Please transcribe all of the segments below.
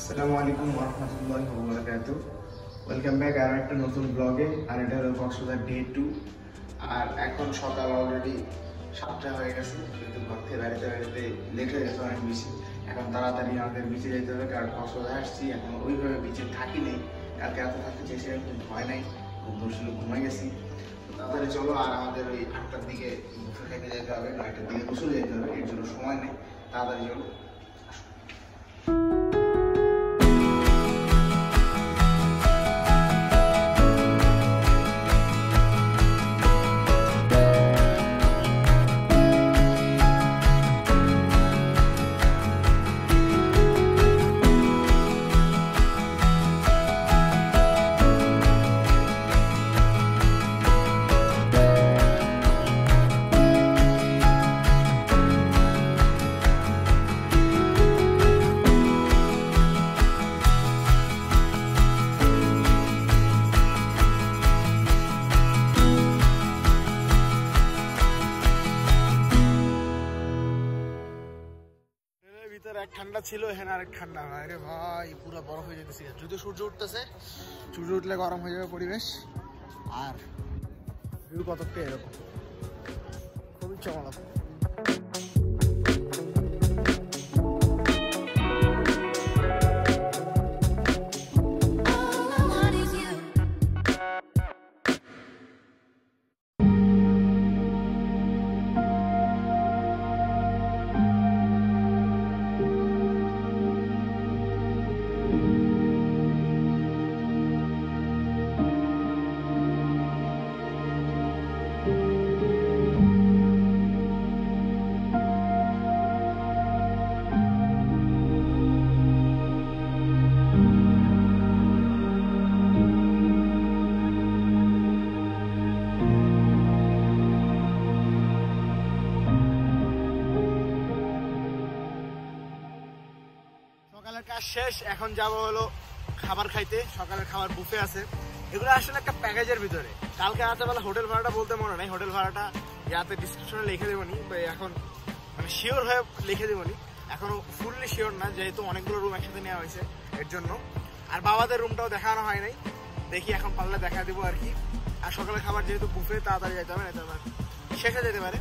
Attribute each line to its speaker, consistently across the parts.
Speaker 1: আসসালামু আলাইকুম ওয়া রাহমাতুল্লাহি ওয়া বারাকাতুহু। ওয়েলকাম ব্যাক আর একটা নতুন ব্লগে। আর এটা হলো কক্সবাজার ডে 2। আর এখন সকাল অলরেডি 7টা হয়ে গেছে, কিন্তু ঘর থেকে বেরোতে লেট হয়ে গেছে অনেক বেশি। এখন তাড়াতাড়ি আমাদের বিচে যেতে হবে, কারণ কক্সবাজার আসছি, এখন ওইভাবে বিচে থাকি নেই। কালকে এত থাকতে চেয়েছিলাম কিন্তু হয় নাই, খুব দর্শনে ঘুমাই গেছি। তাড়াতাড়ি চলো, আর আমাদের ওই 8টার দিকে বুফে খেতে যেতে হবে, 9টার দিকে গোসলে যেতে হবে, এর জন্য সময় নেই। তাড়াতাড়ি চলো। ভিতরে এক ঠান্ডা ছিল, এখানে আরেক ঠান্ডা। আরে ভাই পুরো বরফ হয়ে যেতেছে। যদি সূর্য উঠতেছে, সূর্য উঠলে গরম হয়ে যাবে পরিবেশ। আর ভিউ কতটা এরকম খুবই চমৎকার। সকালের কাজ শেষ, এখন যাব হলো খাবার খাইতে। সকালের খাবার বুফে আছে, এগুলো আসলে একটা প্যাকেজের ভিতরে। কালকে রাতেবেলা হোটেল ভাড়াটা বলতে মনে নাই, হোটেল ভাড়াটা ইয়াতে ডিসক্রিপশনে লিখে দেবনি, এখন মানে শিওর হয়ে লিখে দেবনি। এখনো ফুললি শিওর না, যেহেতু অনেকগুলো রুম একসাথে নেওয়া হয়েছে এর জন্য। আর বাবাদের রুমটাও দেখানো হয় নাই, দেখি এখন পারলে দেখা দেবো আর কি। আর সকালের খাবার যেহেতু বুফে, তাড়াতাড়ি যেতে হবে, না শেষে যেতে পারে।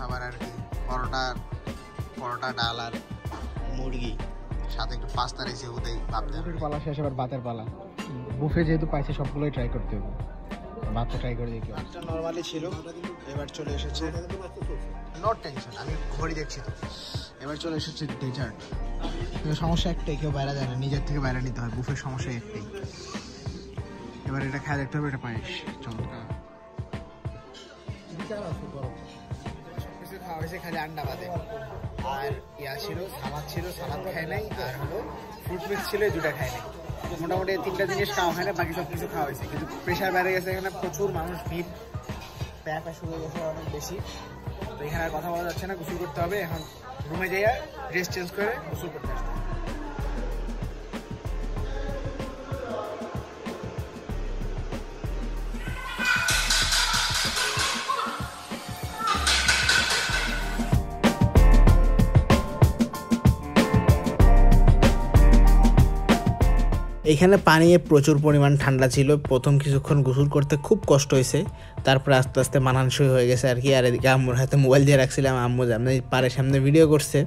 Speaker 1: খাবার আর কি, পরোটা ডাল আর মুরগি, সাথে একটু পাস্তা রয়েছে। ওদের ভাতের পালা শেষ, আবার ভাতের পালা। বুফে যেহেতু পাইছে সবগুলোই ট্রাই করতে হবে, ভাতটা ট্রাই করে দেখি। ভাতটা নর্মালি ছিল, এবার চলে এসেছে, নট টেনশন, আমি ঘড়ি দেখছি তো। এবার চলে এসেছে ডেজার্ট। সমস্যা একটাই, কেউ বাইরে যায় না, নিজের থেকে বাইরে নিতে হয়। বুফের সমস্যা একটাই। এবার এটা খায় দেখতে হবে, এটা পায়েস চমৎকার। খাওয়া হয়েছে খালি আন্ডা বাদে। আর ইয়া ছিল, সালাদ ছিল, সালাদ খায় নাই। আর হলো ফ্রুট মিক্স ছিল, এই দুটা খায় নাই। মোটামুটি 3টা জিনিস খাওয়া হয় না, বাকি সব কিছু খাওয়া হয়েছে। কিন্তু প্রেশার বেড়ে গেছে, এখানে প্রচুর মানুষ, ভিড়, প্যাপা শুরু হয়ে গেছে অনেক বেশি। তো এখানে আর কথা বলা যাচ্ছে না, গোসল করতে হবে। এখন রুমে যাইয়া ড্রেস চেঞ্জ করে গোসল করতে আসতে হবে। এখানে পানি প্রচুর পরিমাণ ঠান্ডা ছিল। প্রথম কিছুক্ষণ গোসল করতে খুব কষ্ট হয়েছে, তারপরে আস্তে আস্তে মানানসই হয়ে গেছে আর কি। আর এদিকে আম্মুর হাতে মোবাইল দিয়ে রাখছিলাম, আম্মু সামনে পাড়ের সামনে ভিডিও করছে।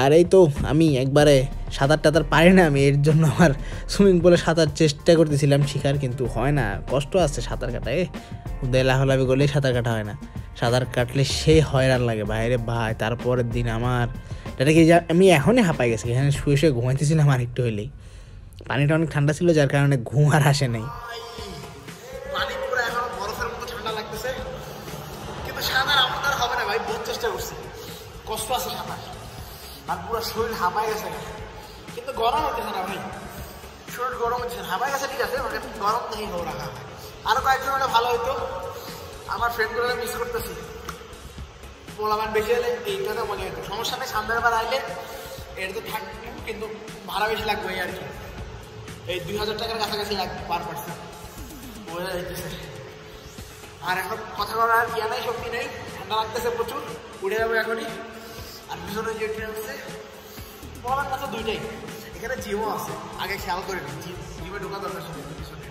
Speaker 2: আর এই তো আমি একবারে সাঁতার পারি না, আমি এর জন্য আমার সুইমিং পুলে সাঁতার চেষ্টা করতেছিলাম শিখার, কিন্তু হয় না, কষ্ট আছে সাঁতার কাটায়। লাফালাফি করলেই সাঁতার কাটা হয় না, সাঁতার কাটলে সেই হয়রান লাগে বাইরে ভাই। তারপরের দিন আমার এটাকে আমি এখনই হাঁপাই গেছি, এখানে শুয়ে শুয়ে ঘুমাইতেছিলাম আর একটু হইলেই। পানিটা অনেক ঠান্ডা ছিল যার কারণে ঘুম আর আসে নাই।
Speaker 1: পানি পুরো এখন বরফের মতো ঠান্ডা লাগতেছে, কিন্তু সাঁতার আমাদের হবে না ভাই, বহুত চেষ্টা করছি, কষ্ট আছে সাঁতার, আর পুরো শরীর হাঁপাই গেছে, কিন্তু গরম হচ্ছে না ভাই, শরীর গরম হচ্ছে না, হাঁপাই গেছে ঠিক আছে, গরম দেখেই খবর রাখা। আরো কয়েকজন হলে ভালো হইতো, আমার ফ্রেন্ডগুলো মিস করতেছি। পোলাবান বেশি হলে এইটাতে মনে হতো, সমস্যা নেই, সামনের বার আইলে এটাতে থাকবে, কিন্তু ভাড়া বেশি লাগবে এই আর কি, এই 2000 টাকার কাছাকাছি লাগবে পার পার্সন বোঝা যাইতেছে। আর এখন কথা বলার ইয়া নাই, শক্তি নেই, ঠান্ডা লাগতেছে প্রচুর, উঠে যাবো এখনই। আর পিছনে যে ট্রেন আছে পোলাবান কাছে দুইটাই, এখানে জিমও আছে, আগে খেয়াল করে নি, জিমে ঢোকা দরকার ছিল, পিছনে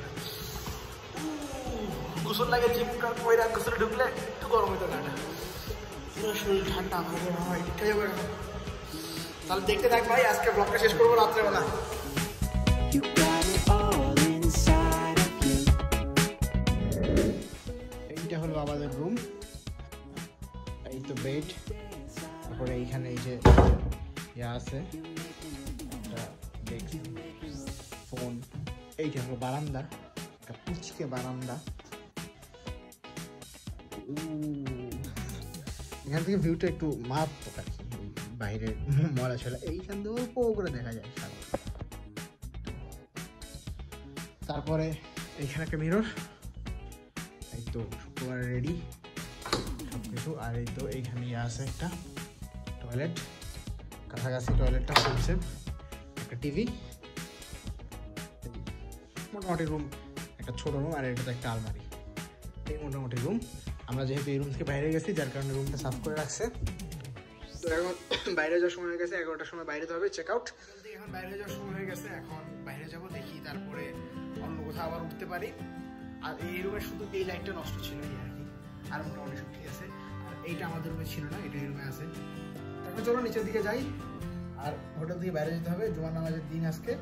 Speaker 1: গোসল লাগে, জিম করে গোসলে ঢুকলে একটু গরম হইতো না, পুরো শরীর ঠান্ডা হয়, উঠে যাবো এখন। তাহলে দেখতে থাক ভাই, আজকে ব্লগটা শেষ করবো রাত্রেবেলা। এইটা হলো আমাদের রুম, এই তো বেড, তারপরে এইখানে এই যে ইয়া আছে একটা ডেস্ক, ফোন, এইটা হলো বারান্দা, একটা পুচকে বারান্দা। এখান থেকে ভিউটা একটু মারাত্মক আর কি, বাইরের মরা ছিল এইখান থেকে অল্প করে দেখা যায়। তারপরে এইখানে একটা মিরর, এই তো শুক্রবার রেডি সব কিছু। আর এই তো এইখানে আছে একটা টয়লেট, কাছাকাছি টয়লেটটা ফুলছে, একটা টিভি, মোটামুটি রুম, একটা ছোট রুম, আর এটাতে একটা আলমারি, এই মোটামুটি রুম। আমরা যেহেতু এই রুম থেকে বাইরে গেছি যার কারণে রুমটা সাফ করে রাখছে। তো এখন বাইরে যাওয়ার সময় হয়ে গেছে, 11টার সময় বাইরে যেতে হবে, চেক আউট। এখন বাইরে যাওয়ার সময় হয়ে গেছে, এখন বাইরে যাবো, দেখি তারপরে অন্য কোথাও আবার উঠতে পারি। আর এই রুমে শুধু এই লাইটটা নষ্ট ছিল আর কি, আর মোটামুটি সব ঠিক আছে। আর এইটা আমাদের রুমে ছিল না, এটা এই রুমে আছে। তারপর চলো নিচের দিকে যাই, আর হোটেল থেকে বাইরে যেতে হবে, জুমার নামাজের দিন আজকে।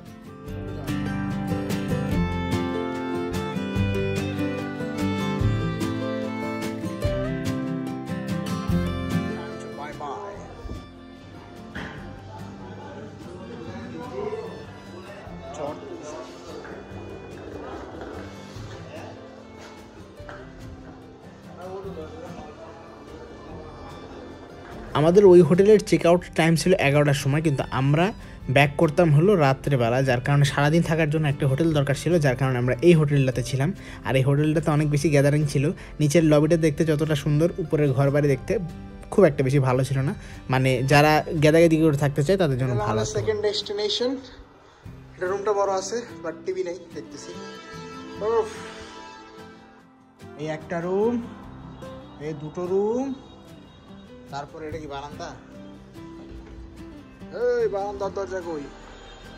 Speaker 2: আমাদের ওই হোটেলের চেক আউট টাইম ছিল 11টার সময়, কিন্তু আমরা ব্যাক করতাম হলো রাত্রেবেলা, যার কারণে সারাদিন থাকার জন্য একটা হোটেল দরকার ছিল, যার কারণে আমরা এই হোটেলটাতে ছিলাম। আর এই হোটেলটাতে অনেক বেশি গ্যাদারিং ছিল, নিচের লবিটা দেখতে যতটা সুন্দর, উপরের ঘর বাড়ি দেখতে খুব একটা বেশি ভালো ছিল না, মানে যারা গ্যাদাগেদি করে থাকতে চায় তাদের জন্য ভালো।
Speaker 1: সেকেন্ড ডেস্টিনেশন, এটা রুমটা বড় আছে বাট টিভি নেই দেখতেছি। এই একটা রুম, এই দুটো রুম, তারপরে এটা কি বারান্দা? এই বারান্দার দরজা কই?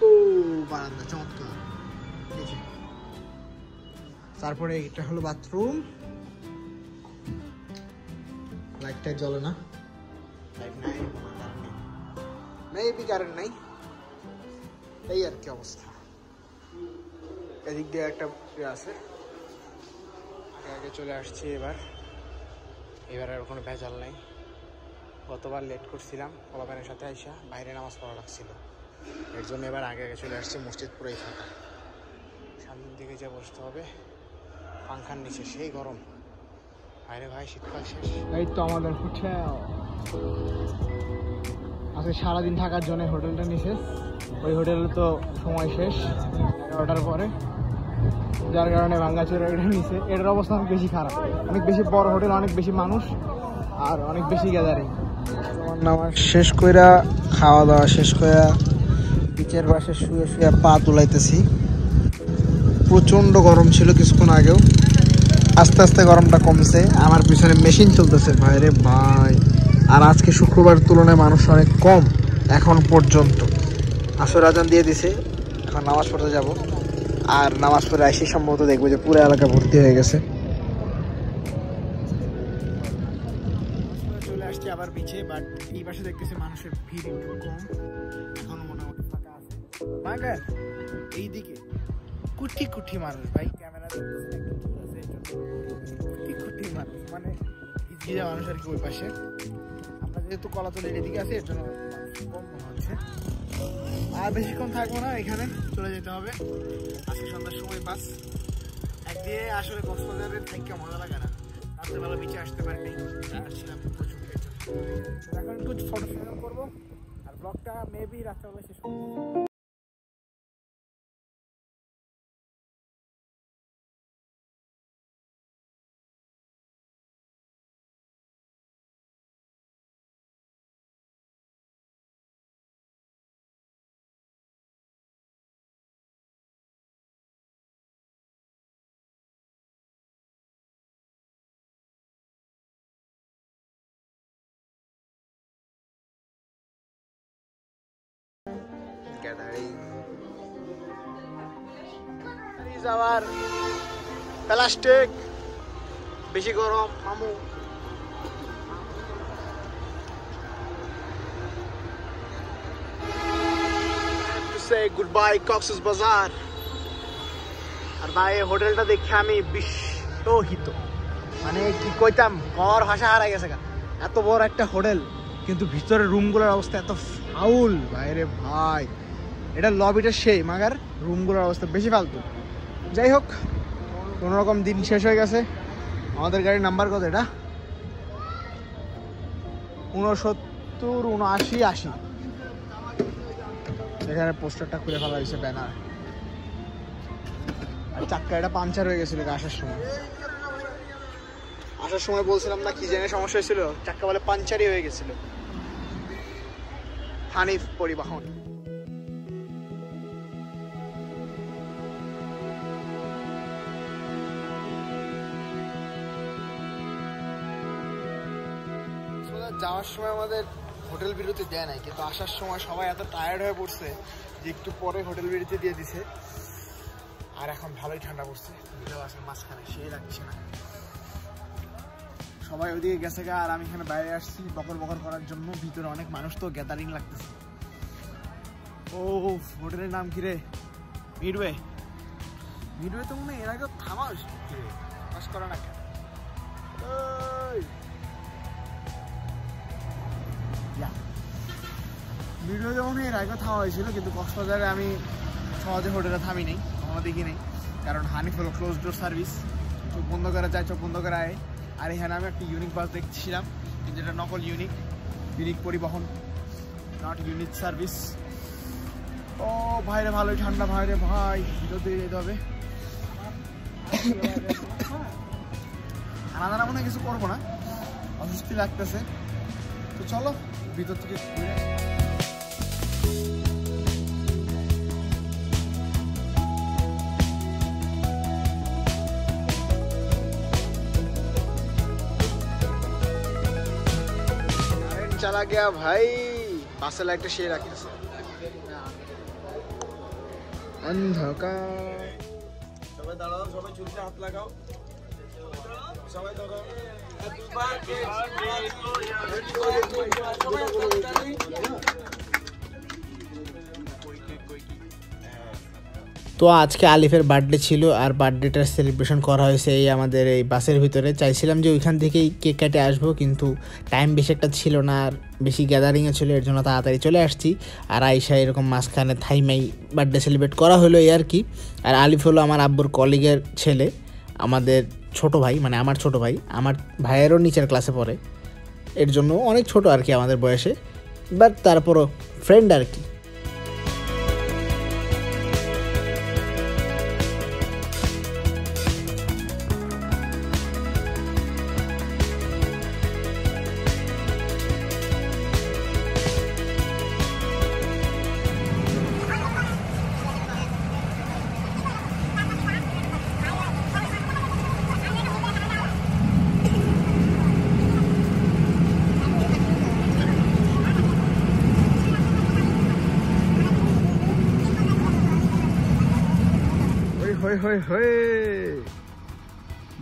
Speaker 1: ও বারান্দা, চমৎকার। তারপরে এটা হলো বাথরুম, লাইটটা জ্বলে না, লাইট নাই, মেবি কারেন্ট নাই, এই আর কি অবস্থা। এদিক দিয়ে একটা আছে, আগে চলে আসছি, এবার আর কোনো ভেজাল নাই। গতবার লেট করছিলাম, পোলাপানের সাথে আইসা বাইরে নামাজ পড়া লাগছিল, এর জন্য এবার আগে চলে আসছি, মসজিদ পুরোই ফাঁকা। সামনের দিকে যা বসতে হবে, পাংখার নিচে সেই গরম, বাইরে ভাই শীতকাল শেষ। এই তো আমাদের হোটেল, আজকে সারাদিন থাকার জন্য হোটেলটা নিচে, ওই হোটেলে তো সময় শেষ 11টার পরে, যার কারণে ভাঙ্গাচোরা এটা নিচে। এটার অবস্থা অনেক বেশি খারাপ, অনেক বেশি বড় হোটেল, অনেক বেশি মানুষ, আর অনেক বেশি গ্যাদারিং। নামাজ শেষ কইরা, খাওয়া দাওয়া শেষ কইরা পিচের পাশে শুয়ে শুয়ে পা তুলাইতেছি। প্রচন্ড গরম ছিল কিছুক্ষণ আগেও, আস্তে আস্তে গরমটা কমছে। আমার পিছনে মেশিন চলতেছে ভাইরে ভাই। আর আজকে শুক্রবার তুলনায় মানুষ অনেক কম এখন পর্যন্ত। আসর আজান দিয়ে দিছে, এখন নামাজ পড়তে যাব। আর নামাজ পড়ে আসি সম্ভবত দেখবো যে পুরো এলাকা ভর্তি হয়ে গেছে। চলে আসছি আবার পিছিয়ে, বাট
Speaker 2: এই পাশে দেখতেছি মানুষের ভিড় একটু কম, এখনো মোটামুটি ফাঁকা আছে। মাগার এইদিকে কুটি কুটি মানুষ ভাই, ক্যামেরা ধরতেছে একটু দূর আছে এই জন্য কুটি কুটি মানুষ, মানে গিয়ে মানুষ আর কি ওই পাশে। আমরা যেহেতু কলাতলির এদিকে আছি এর জন্য কম মনে হচ্ছে। আর বেশিক্ষণ থাকবো না, এখানে চলে যেতে হবে। আজকে সন্ধ্যার সময় বাস। একদিকে আসলে কক্সবাজারের থেকে মজা লাগে না, রাত্রেবেলা বিচে আসতে পারিনি, আসছিলাম প্রচুর পেয়েছে। এখন একটু ফটো শেয়ার করবো আর ব্লগটা মেবি রাত্রেবেলা শেষ করবো। আবার প্লাস্টিক বেশি গরম মামু। গুড বাই কক্সেস বাজার। আর ভাই হোটেলটা দেখে আমি বিস্মিত, মানে কি কইতাম ঘর ভাষা হারাই গেছে। এত বড় একটা হোটেল কিন্তু ভিতরের রুমগুলোর অবস্থা এত ফাউল বাইরে ভাই। এটা লবিটা সেই মাগার রুমগুলোর অবস্থা বেশি ফালতু। যাই হোক কোনোরকম দিন শেষ হয়ে গেছে। আমাদের গাড়ির নাম্বার কত? এটা 69-79-80। এখানে পোস্টারটা খুলে ফেলা হয়েছে, ব্যানার। আর চাক্কা এটা পাংচার হয়ে গেছিল আসার সময় বলছিলাম না কি জানি সমস্যা হয়েছিল, চাক্কা বলে পাংচারই হয়ে গেছিল। হানিফ পরিবহন। যাওয়ার সময় আমাদের হোটেল বিরতি দেয় নাই, কিন্তু আসার সময় সবাই এত টায়ার্ড হয়ে পড়ছে যে একটু পরে হোটেল বিরতি দিয়ে দিছে। আর এখন ভালোই ঠান্ডা পড়ছে, বিকেল আসলে মাঝখানে সেই লাগছে না। সবাই ওইদিকে গেছে গা, আর আমি এখানে বাইরে আসছি বকর বকর করার জন্য। ভিতরে অনেক মানুষ তো গ্যাদারিং লাগতেছে। ও হোটেলের নাম কি রে? মিডওয়ে। মিডওয়ে তো মনে হয় এর আগে থামা হয়েছে, পাস করা না কেন? ভিডিও যেমন এর আগে থামা হয়েছিল, কিন্তু কক্সবাজারে আমি সহজে হোটেলে থামি নেই, কখনো দেখি নেই। কারণ হানিফ হলো ক্লোজ ডোর সার্ভিস, চোখ বন্ধ করে যায়, চোখ বন্ধ করে আয়। আর এখানে আমি একটা ইউনিক বাস দেখছিলাম, কিন্তু এটা নকল ইউনিক পরিবহন, নট ইউনিক সার্ভিস। ও ভাইরে ভালোই ঠান্ডা ভাইরে ভাই, ভিতর দিয়ে যেতে হবে। আলাদা মনে কিছু করবো না, অস্বস্তি লাগতেছে। তো চলো ভিতর থেকে ঘুরে। चला गया भाई, बासे लाइट शेर রাখতেছে অন্ধকার। সবাই দাঁড়াও, সবাই চুলতে হাত লাগাও, সবাই দাঁড়াও। তো আজকে আলিফের বার্থডে ছিল, আর বার্থডেটার সেলিব্রেশন করা হয়েছে এই আমাদের এই বাসের ভিতরে। চাইছিলাম যে ওইখান থেকেই কেক কাটে আসবো, কিন্তু টাইম বেশি একটা ছিল না, আর বেশি গ্যাদারিংয়ে ছিল, এর জন্য তাড়াতাড়ি চলে আসছি। আর আয়শা এরকম মাঝখানে থাইমাই বার্থডে সেলিব্রেট করা হলো এই আর কি। আর আলিফ হলো আমার আব্বুর কলিগের ছেলে, আমাদের ছোট ভাই, মানে আমার ছোট ভাই, আমার ভাইয়েরও নিচের ক্লাসে পড়ে, এর জন্য অনেক ছোট আর কি আমাদের বয়সে, বাট তারপরও ফ্রেন্ড আর কি।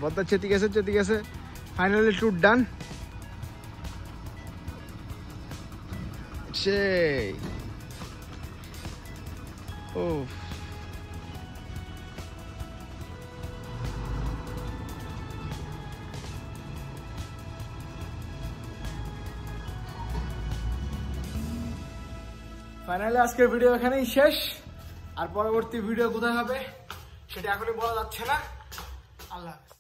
Speaker 2: বদ্দা চেতি গেছে, ফাইনালি ট্যুর ডান।
Speaker 1: সেই ও ফাইনালি আজকের ভিডিও এখানেই শেষ। আর পরবর্তী ভিডিও কোথায় হবে সেটা এখনই বলা যাচ্ছে না। আল্লাহ হাফেজ।